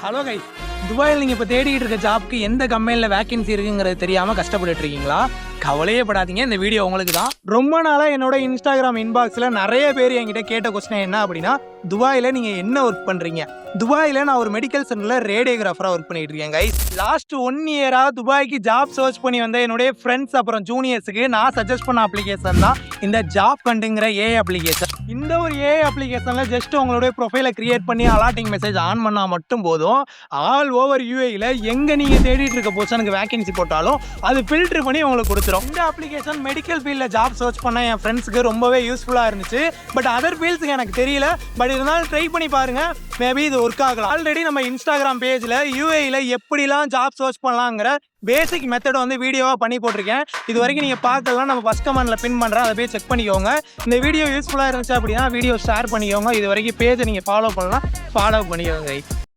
Hello guys, துபாயில் நீங்கள் இப்போ தேடிக்கிட்டு இருக்க ஜாப்க்கு எந்த கம்பெனியில் வேக்கன்சி இருக்குங்கிறது தெரியாமல் கஷ்டப்பட்டுட்டு இருக்கீங்களா? கவலையே படாதீங்க, இந்த வீடியோ உங்களுக்கு தான். ரொம்ப நாளாக என்னோட இன்ஸ்டாகிராம் இன்பாக்ஸில் நிறைய பேர் என்கிட்ட கேட்ட கொஸ்டின் என்ன அப்படின்னா, துபாயில் நீங்கள் என்ன ஒர்க் பண்ணுறீங்க? துபாயில் நான் ஒரு மெடிக்கல் சென்டரில் ரேடியோகிராஃபராக ஒர்க் பண்ணிட்டு இருக்கேன் கைஸ். லாஸ்ட் 1 இயராக துபாய்க்கு ஜாப் சர்ச் பண்ணி வந்த என்னுடைய ஃப்ரெண்ட்ஸ் அப்புறம் ஜூனியர்ஸுக்கு நான் சஜஸ்ட் பண்ண அப்ளிகேஷன் தான் இந்த ஜாப் கண்டுங்கிற ஏஐ அப்ளிகேஷன். இந்த ஒரு ஏஐ அப்ளிகேஷனில் ஜஸ்ட் உங்களுடைய ப்ரொஃபைலை கிரியேட் பண்ணி அலாட்டிங் மெசேஜ் ஆன் பண்ணால் மட்டும் போதும். ஆல் ஓவர் யூஏயில் எங்கே நீங்கள் தேடிட்டு இருக்க பொசிஷனுக்கு வேகன்சி போட்டாலும் அது ஃபில்டர் பண்ணி உங்களுக்கு கொடுத்துரும். இந்த அப்ளிகேஷன் மெடிக்கல் ஃபீல்டில் ஜாப் சர்ச் பண்ண என் ஃப்ரெண்ட்ஸுக்கு ரொம்பவே யூஸ்ஃபுல்லாக இருந்துச்சு. பட் அதர் ஃபீல்ட்ஸுக்கு எனக்கு தெரியல. பட் இருந்தாலும் ட்ரை பண்ணி பாருங்கள், மேபி இது ஒர்க் ஆகலாம். ஆல்ரெடி நம்ம இன்ஸ்டாகிராம் பேஜில் யூஏயில் எப்படிலாம் ஜாப் சர்ச் பண்ணலாங்கிற பேசிக் மெத்தட் வந்து வீடியோவாக பண்ணி போட்டிருக்கேன். இது வரைக்கும் நீங்கள் பார்க்கலாம், நம்ம ஃபஸ்ட் கமெண்ட்டில் பின் பண்ணுறேன், அதை போய் செக் பண்ணிக்கோங்க. இந்த வீடியோ யூஸ்ஃபுல்லாக இருந்துச்சு அப்படின்னா வீடியோ ஷேர் பண்ணிக்கோங்க. இது வரைக்கும் பேஜை நீங்கள் ஃபாலோ பண்ணலாம், ஃபாலோ பண்ணிக்கோங்க.